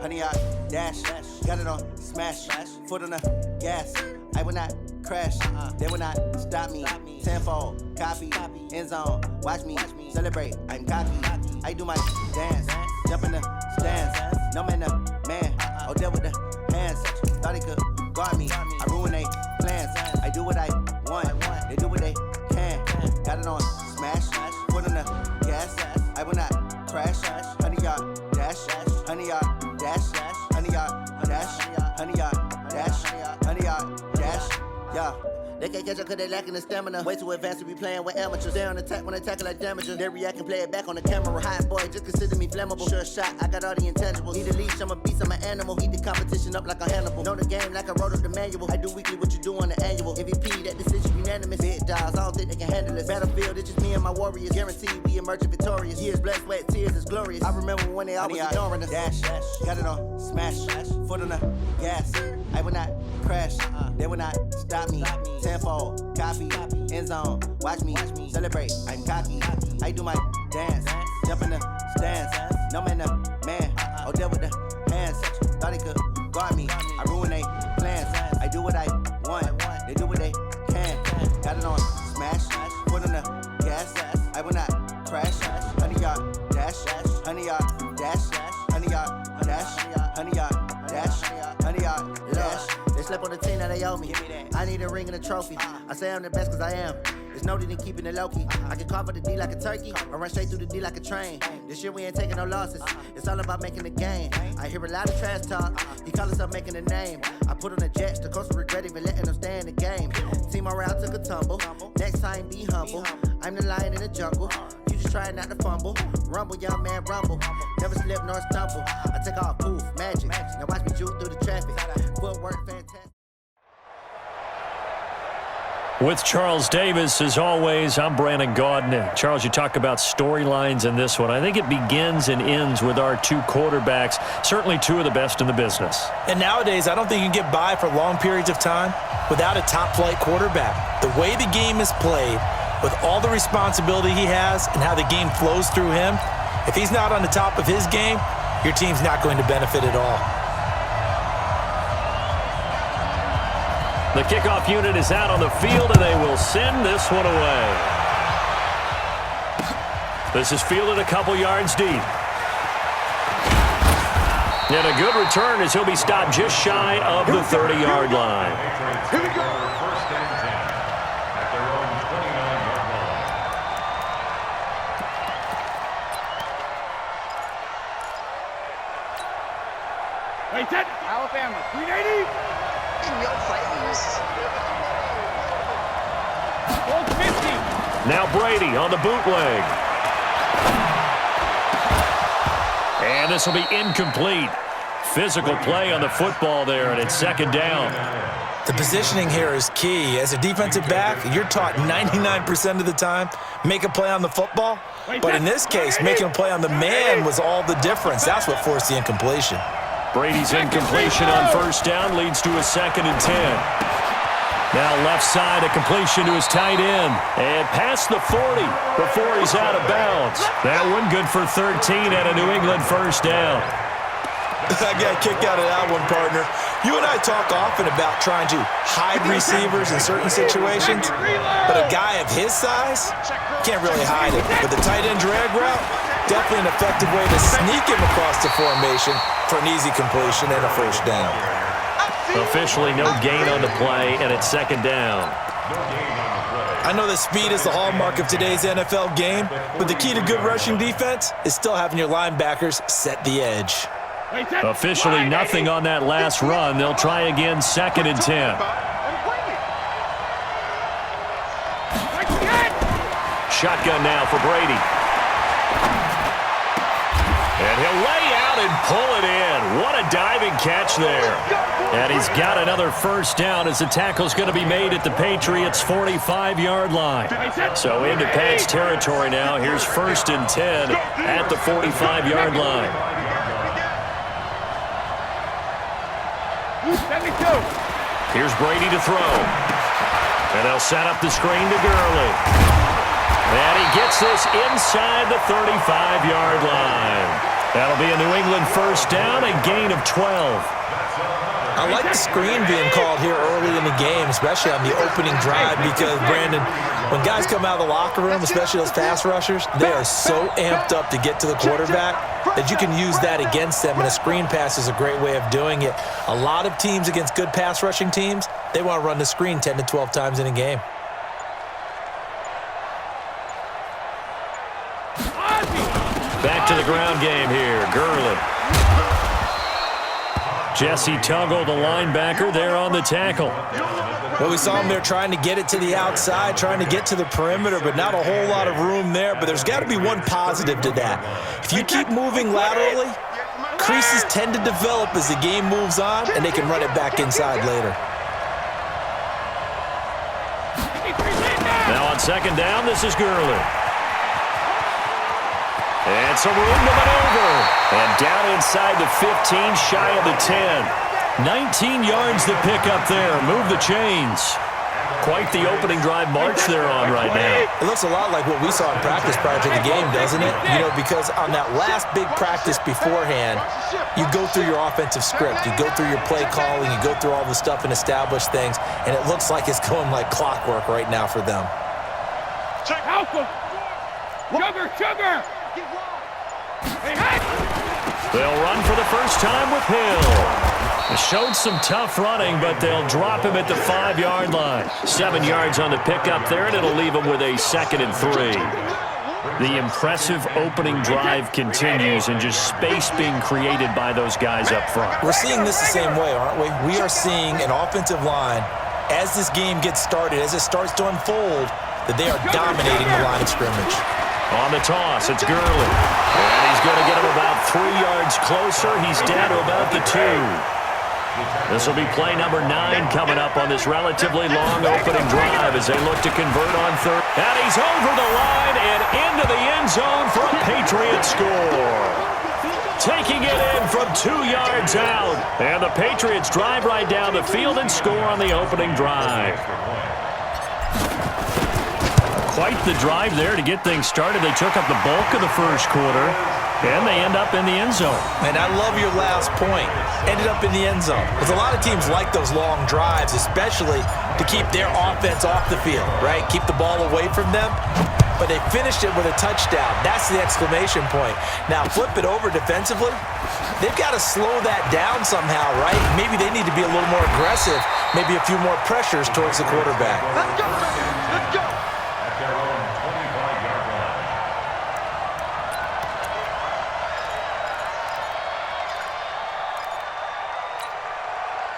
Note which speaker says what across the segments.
Speaker 1: 100 yard dash. Got it on smash. Foot on the gas. I will not crash. They will not stop me. Tenfold, copy, end zone. Watch me celebrate. I'm cocky. I do my dance. Jump in the stands. No man, man. Oh, deal with the hands. Thought he could guard me. I ruin they plans. I do what I want. They do what they can. Got it on smash. Foot on the gas. I will not crash. 100 yard dash. 100 yard dash. 100 yard dash. 100 yard dash. 100 yard dash. Yeah. They can't catch up cause they lacking the stamina. Way too advanced to be playing with amateurs. They on attack when they tackle like damagers. They react and play it back on the camera. Hot boy, just consider me flammable. Sure shot, I got all the intangibles. Need a leash, I'm a beast, I'm an animal. Heat the competition up like a Hannibal. Know the game like I wrote up the manual. I do weekly what you do on the annual. MVP, that decision unanimous. Big dogs, I don't think they can handle this. Battlefield, it's just me and my warriors. Guaranteed we emerging victorious. Years, blood, sweat, tears, it's glorious. I remember when they always ignoring us. Dash, got it on smash. Foot on the gas. I will not crash. They will not stop me. Tenfold, copy, end zone. Watch me celebrate. I'm cocky. I do my dance. Jump in the stands. No man, man. Oh, deal with the hands. Thought he could guard me. I ruin they plans. I do what I want. They do what they can. Got it on smash. Foot on the gas. I will not crash. 100 yard dash. 100 yard dash. 100 yard dash. 100 yard dash. 100 yard dash. They slept on the team that they owe me. I need a ring and a trophy. I say I'm the best cause I am. There's no need in keeping it low-key. I can cover the D like a turkey or run straight through the D like a train. This year we ain't taking no losses. It's all about making the game. I hear a lot of trash talk. He call himself making a name. I put on the Jets. The coach will regret even letting them stay in the game. Team morale took a tumble. Next time be humble. I'm the lion in the jungle. You just trying not to fumble. Rumble, young man, rumble. Never slip nor stumble. I take off, poof, magic. Now watch me juke through the traffic. Footwork, fantastic.
Speaker 2: With Charles Davis, as always, I'm Brandon Gaudin. Charles, you talk about storylines in this one. I think it begins and ends with our two quarterbacks, certainly two of the best in the business.
Speaker 3: And nowadays, I don't think you can get by for long periods of time without a top-flight quarterback. The way the game is played, with all the responsibility he has and how the game flows through him, if he's not on the top of his game, your team's not going to benefit at all.
Speaker 2: The kickoff unit is out on the field, and they will send this one away. This is fielded a couple yards deep. And a good return as he'll be stopped just shy of the 30-yard line.
Speaker 4: Here we go. First and 10 at their own 29-yard line.
Speaker 5: Wait, that Alabama, 380.
Speaker 2: Now Brady on the bootleg. And this will be incomplete. Physical play on the football there, and it's second down.
Speaker 3: The positioning here is key. As a defensive back, you're taught 99% of the time, make a play on the football. But in this case, making a play on the man was all the difference. That's what forced the incompletion.
Speaker 2: Brady's incompletion on first down leads to a 2nd and 10. Now left side, a completion to his tight end. And past the 40 before he's out of bounds. That one good for 13 at a New England first down.
Speaker 3: I got a kick out of that one, partner. You and I talk often about trying to hide receivers in certain situations, but a guy of his size can't really hide it. But the tight end drag route, definitely an effective way to sneak him across the formation for an easy completion and a first down.
Speaker 2: Officially no gain on the play, and it's second down.
Speaker 3: I know that speed is the hallmark of today's NFL game, but the key to good rushing defense is still having your linebackers set the edge.
Speaker 2: Officially nothing on that last run. They'll try again, 2nd and 10. Shotgun now for Brady. And he'll lay out and pull it in. What a diving catch there. And he's got another first down as the tackle's going to be made at the Patriots' 45-yard line. So into Pats territory now. Here's 1st and 10 at the 45-yard line. Here's Brady to throw. And they'll set up the screen to Gurley. And he gets this inside the 35-yard line. That'll be a New England first down, a gain of 12.
Speaker 3: I like the screen being called here early in the game, especially on the opening drive, because, Brandon, when guys come out of the locker room, especially those pass rushers, they are so amped up to get to the quarterback that you can use that against them, and a screen pass is a great way of doing it. A lot of teams against good pass rushing teams, they want to run the screen 10 to 12 times in a game.
Speaker 2: Back to the ground game here. Gurley. Jesse Tuggle, the linebacker, there on the tackle.
Speaker 3: Well, we saw him there trying to get it to the outside, trying to get to the perimeter, but not a whole lot of room there. But there's got to be one positive to that. If you keep moving laterally, creases tend to develop as the game moves on, and they can run it back inside later.
Speaker 2: Now on second down, this is Gurley. And some room to maneuver. And down inside the 15, shy of the 10. 19 yards to pick up there. Move the chains. Quite the opening drive march they're on right now.
Speaker 3: It looks a lot like what we saw in practice prior to the game, doesn't it? You know, because on that last big practice beforehand, you go through your offensive script. You go through your play calling. You go through all the stuff and establish things. And it looks like it's going like clockwork right now for them.
Speaker 5: Check out. Sugar.
Speaker 2: They'll run for the first time with Hill. Showed some tough running, but they'll drop him at the 5-yard line. 7 yards on the pickup there, and it'll leave him with a 2nd and 3. The impressive opening drive continues, and just space being created by those guys up front.
Speaker 3: We're seeing this the same way, aren't we? We are seeing an offensive line, as this game gets started, as it starts to unfold, that they are dominating the line of scrimmage.
Speaker 2: On the toss, it's Gurley. And he's going to get him about 3 yards closer. He's down to about the 2. This will be play number 9 coming up on this relatively long opening drive as they look to convert on third. And he's over the line and into the end zone for a Patriot score. Taking it in from 2 yards out. And the Patriots drive right down the field and score on the opening drive. Quite the drive there to get things started. They took up the bulk of the first quarter, and they end up in the end zone.
Speaker 3: And I love your last point. Ended up in the end zone. Because a lot of teams like those long drives, especially to keep their offense off the field, right? Keep the ball away from them. But they finished it with a touchdown. That's the exclamation point. Now, flip it over defensively. They've got to slow that down somehow, right? Maybe they need to be a little more aggressive. Maybe a few more pressures towards the quarterback.
Speaker 5: Let's go.
Speaker 4: Their own 25-yard line.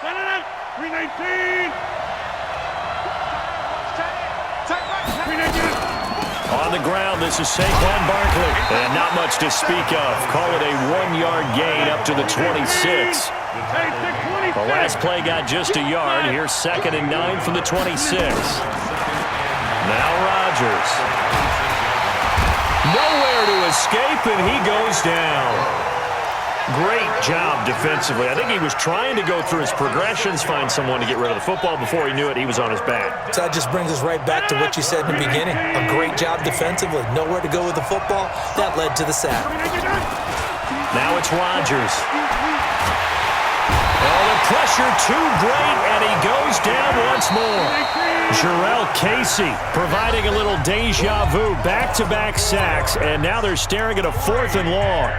Speaker 5: Send it in. 319.
Speaker 2: On the ground, this is Saquon Barkley. And not much to speak of. Call it a 1-yard gain up to the 26. The last play got just a yard. Here's 2nd and 9 from the 26. Now Rodgers. Nowhere to escape, and he goes down. Great job defensively. I think he was trying to go through his progressions, find someone to get rid of the football. Before he knew it, he was on his back.
Speaker 3: So that just brings us right back to what you said in the beginning. A great job defensively. Nowhere to go with the football. That led to the sack.
Speaker 2: Now it's Rodgers. Oh, the pressure too great, and he goes down once more. Jarrell Casey providing a little deja vu, back-to-back sacks, and now they're staring at a 4th and long.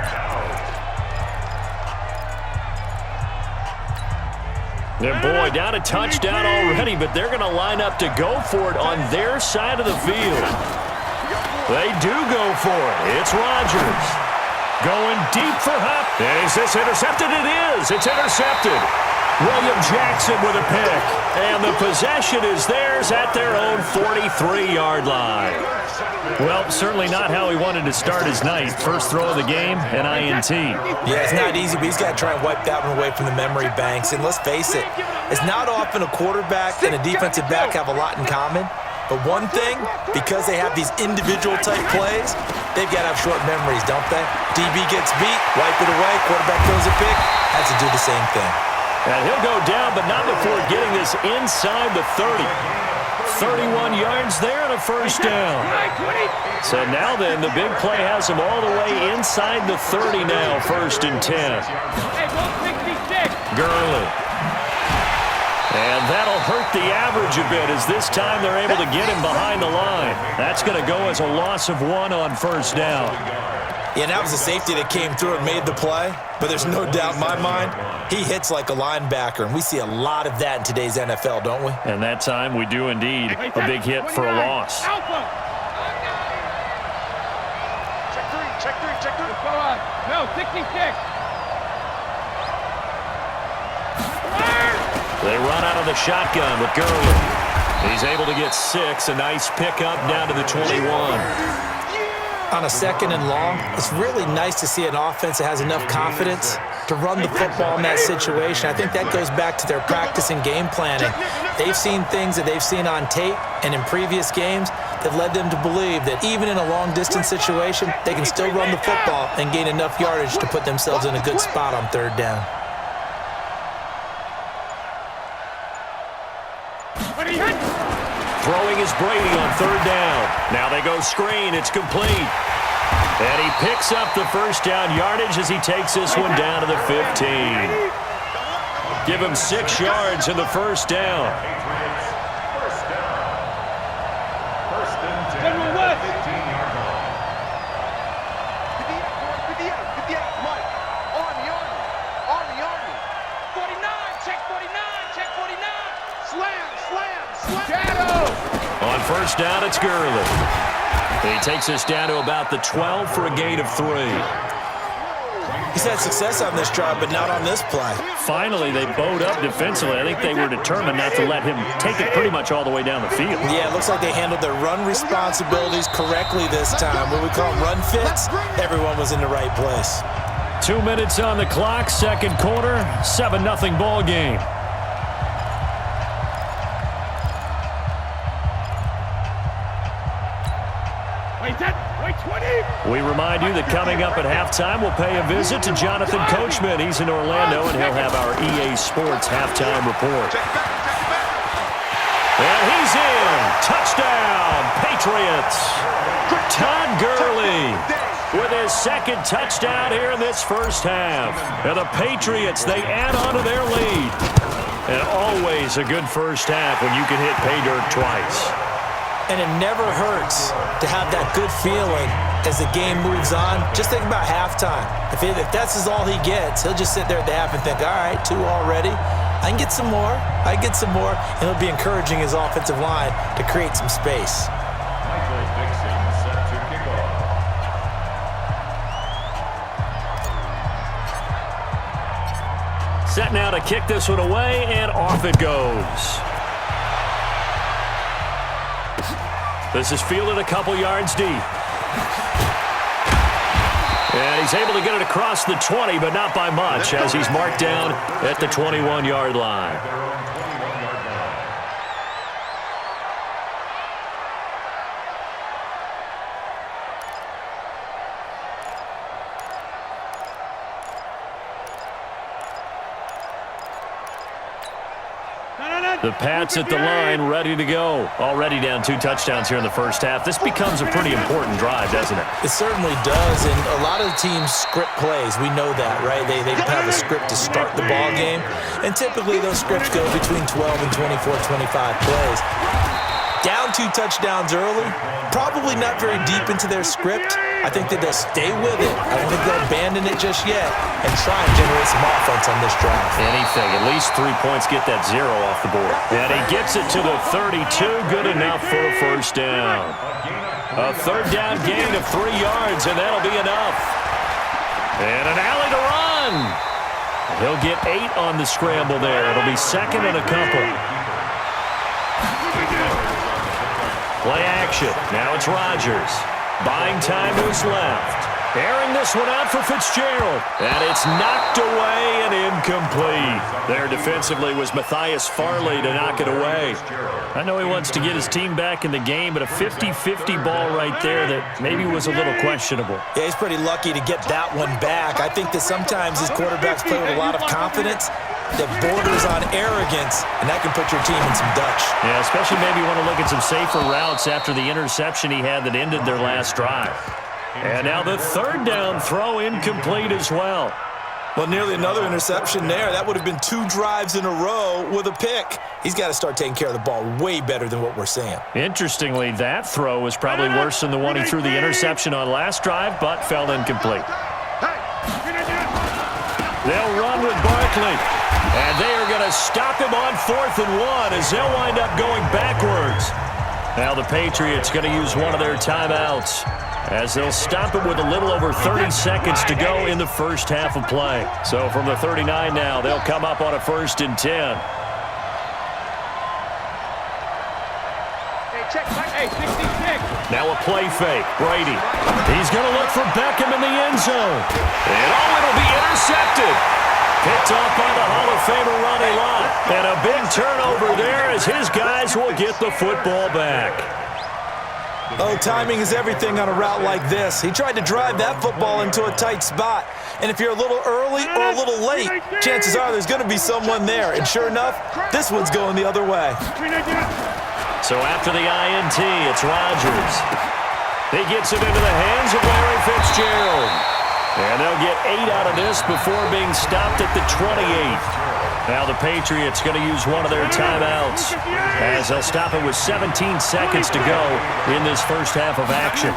Speaker 2: And boy, down a touchdown already, but they're going to line up to go for it on their side of the field. They do go for it. It's Rodgers. Going deep for Hupp. And is this intercepted? It is. It's intercepted. William Jackson with a pick. And the possession is theirs at their own 43-yard line. Well, certainly not how he wanted to start his night. First throw of the game, an INT.
Speaker 3: Yeah, it's not easy, but he's got to try and wipe that one away from the memory banks. And let's face it, it's not often a quarterback and a defensive back have a lot in common. But one thing, because they have these individual-type plays, they've got to have short memories, don't they? DB gets beat, wipe it away, quarterback throws a pick, has to do the same thing.
Speaker 2: And he'll go down, but not before getting this inside the 30. 31 yards there and a first down. So now then, the big play has him all the way inside the 30 now, 1st and 10. Gurley. And that'll hurt the average a bit as this time they're able to get him behind the line. That's going to go as a loss of 1 on 1st down.
Speaker 3: Yeah, that was a safety that came through and made the play, but there's no doubt in my mind, he hits like a linebacker, and we see a lot of that in today's NFL, don't we?
Speaker 2: And that time we do indeed a big hit for a loss.
Speaker 5: Check three. No, 66.
Speaker 2: They run out of the shotgun with Gurley. He's able to get 6, a nice pickup down to the 21.
Speaker 3: On a 2nd and long, it's really nice to see an offense that has enough confidence to run the football in that situation. I think that goes back to their practice and game planning. They've seen things that they've seen on tape and in previous games that led them to believe that even in a long-distance situation, they can still run the football and gain enough yardage to put themselves in a good spot on 3rd down.
Speaker 2: Throwing is Brady on 3rd down. Now they go screen. It's complete. And he picks up the first down yardage as he takes this one down to the 15. Give him 6 yards in the first down.
Speaker 4: First and 10. 15-yard line.
Speaker 5: Mike. Army. 49. Check 49. Slam. Shadow.
Speaker 2: On first down, it's Gurley. He takes us down to about the 12 for a gain of 3.
Speaker 3: He's had success on this drive, but not on this play.
Speaker 2: Finally, they bowed up defensively. I think they were determined not to let him take it pretty much all the way down the field.
Speaker 3: Yeah, it looks like they handled their run responsibilities correctly this time. When we call them run fits, everyone was in the right place.
Speaker 2: 2 minutes on the clock, 2nd quarter, 7-0 ball game.
Speaker 5: Wait, 20.
Speaker 2: We remind you that coming up at halftime, we'll pay a visit to Jonathan Coachman. He's in Orlando, and he'll have our EA Sports halftime report. And he's in. Touchdown, Patriots. Todd Gurley with his 2nd touchdown here in this first half. And the Patriots, they add on to their lead. And always a good first half when you can hit pay dirt twice.
Speaker 3: And it never hurts to have that good feeling as the game moves on. Just think about halftime. If that's all he gets, he'll just sit there at the half and think, all right, 2 already. I can get some more. And it'll be encouraging his offensive line to create some space.
Speaker 4: Michael Dixon set to kick off.
Speaker 2: Set now to kick this one away, and off it goes. This is fielded a couple yards deep. And he's able to get it across the 20, but not by much, as he's marked down at the 21-yard line. The Pats at the line, ready to go. Already down 2 touchdowns here in the first half. This becomes a pretty important drive, doesn't it?
Speaker 3: It certainly does, and a lot of teams script plays. We know that, right? They have a script to start the ball game, and typically those scripts go between 12 and 24, 25 plays. Down 2 touchdowns early, probably not very deep into their script. I think that they'll stay with it. I don't think they'll abandon it just yet and try and generate some offense on this drive.
Speaker 2: Anything. At least 3 points, get that 0 off the board. And he gets it to the 32. Good enough for a first down. A 3rd down gain of 3 yards, and that'll be enough. And an alley to run. He'll get 8 on the scramble there. It'll be 2nd and a couple. Play action. Now it's Rodgers. Buying time to his left. Airing this one out for Fitzgerald. And it's knocked away and incomplete. There defensively was Matthias Farley to knock it away. I know he wants to get his team back in the game, but a 50-50 ball right there that maybe was a little questionable.
Speaker 3: Yeah, he's pretty lucky to get that one back. I think that sometimes his quarterbacks play with a lot of confidence, that borders on arrogance, and that can put your team in some Dutch.
Speaker 2: Yeah, especially maybe you want to look at some safer routes after the interception he had that ended their last drive. And now the third down throw incomplete as well.
Speaker 3: Well, nearly another interception there. That would have been 2 drives in a row with a pick. He's got to start taking care of the ball way better than what we're seeing.
Speaker 2: Interestingly, that throw was probably worse than the one he threw the interception on last drive, but fell incomplete. They'll run with Barkley. And they are going to stop him on 4th and 1 as they'll wind up going backwards. Now the Patriots going to use one of their timeouts as they'll stop him with a little over 30 seconds to go in the first half of play. So from the 39 now, they'll come up on a 1st and 10.
Speaker 5: Hey, 66.
Speaker 2: Now a play fake. Brady. He's going to look for Beckham in the end zone. And it'll be intercepted. Picked off by the Hall of Famer Ronnie Lott. And a big turnover there as his guys will get the football back.
Speaker 3: Oh, timing is everything on a route like this. He tried to drive that football into a tight spot. And if you're a little early or a little late, chances are there's going to be someone there. And sure enough, this one's going the other way.
Speaker 2: So after the INT, it's Rodgers. He gets it into the hands of Larry Fitzgerald. And they'll get 8 out of this before being stopped at the 28. Now the Patriots going to use one of their timeouts as they'll stop it with 17 seconds to go in this first half of action.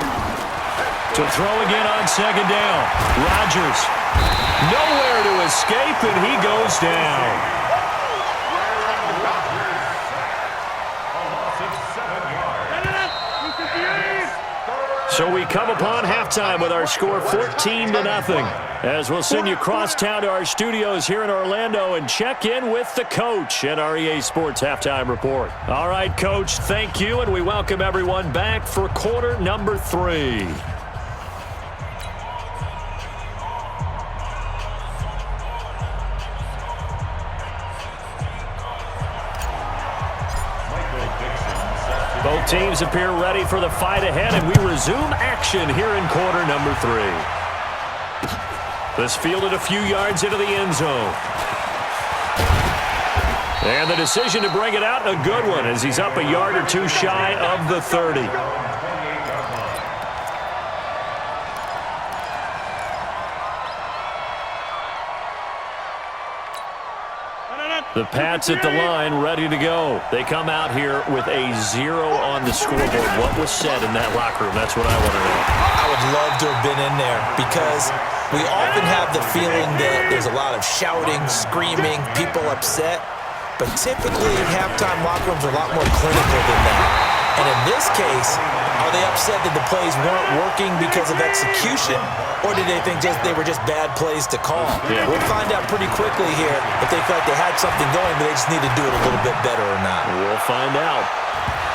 Speaker 2: To throw again on 2nd down. Rodgers nowhere to escape, and he goes down. So we come upon halftime with our score 14-0 as we'll send you cross town to our studios here in Orlando and check in with the coach at our EA Sports Halftime Report. All right, Coach, thank you, and we welcome everyone back for quarter number 3. Both teams appear ready for the fight ahead, and we resume action here in quarter number 3. This fielded a few yards into the end zone. And the decision to bring it out, a good one, as he's up a yard or 2 shy of the 30. The Pats at the line, ready to go. They come out here with a 0 on the scoreboard. What was said in that locker room? That's what I want to know.
Speaker 3: I would love to have been in there because we often have the feeling that there's a lot of shouting, screaming, people upset. But typically, halftime locker rooms are a lot more clinical than that. And in this case, are they upset that the plays weren't working because of execution, or did they think they were just bad plays to call?
Speaker 2: Yeah.
Speaker 3: We'll find out pretty quickly here if they felt they had something going, but they just need to do it a little bit better or not.
Speaker 2: We'll find out.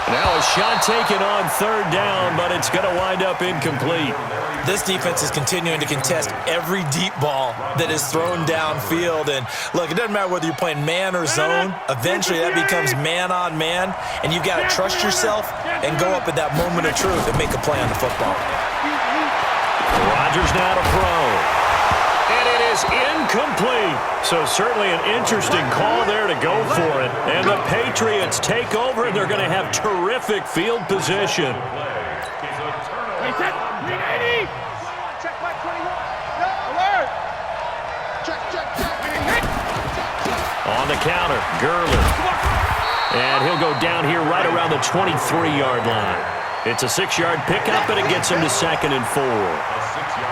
Speaker 2: Now a shot taken on 3rd down, but it's going to wind up incomplete.
Speaker 3: This defense is continuing to contest every deep ball that is thrown downfield. And look, it doesn't matter whether you're playing man or zone. Eventually that becomes man on man, and you've got to trust yourself and go up at that moment of truth and make a play on the football.
Speaker 2: Rodgers now to throw. And it is incomplete. So certainly an interesting call there to go for it. And the Patriots take over, and they're going to have terrific field position.
Speaker 5: Check by 21. Alert. Check.
Speaker 2: On the counter, Gurley. And he'll go down here right around the 23-yard line. It's a 6-yard pickup, and it gets him to 2nd and 4.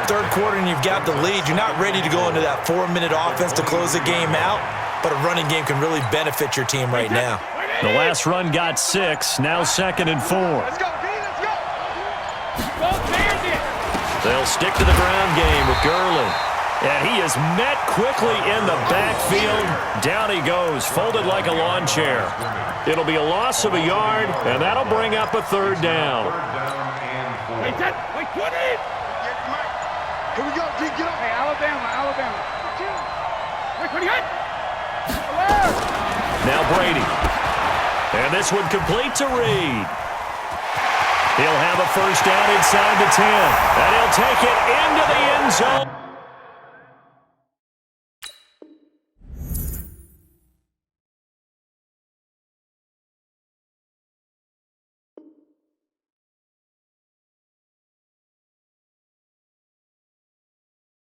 Speaker 3: Third quarter and you've got the lead. You're not ready to go into that 4-minute offense to close the game out, but a running game can really benefit your team right now.
Speaker 2: The last run got 6, now 2nd and 4.
Speaker 5: Let's go, D. Let's go. Both hands in.
Speaker 2: They'll stick to the ground game with Gurley. And he is met quickly in the backfield. Down he goes, folded like a lawn chair. It'll be a loss of a yard, and that'll bring up a 3rd down.
Speaker 5: Wait, 20. Here we go, D. Get up. Hey, Alabama. Wait, 28.
Speaker 2: Now Brady. And this one complete to Reed. He'll have a 1st down inside the 10. And he'll take it into the end zone.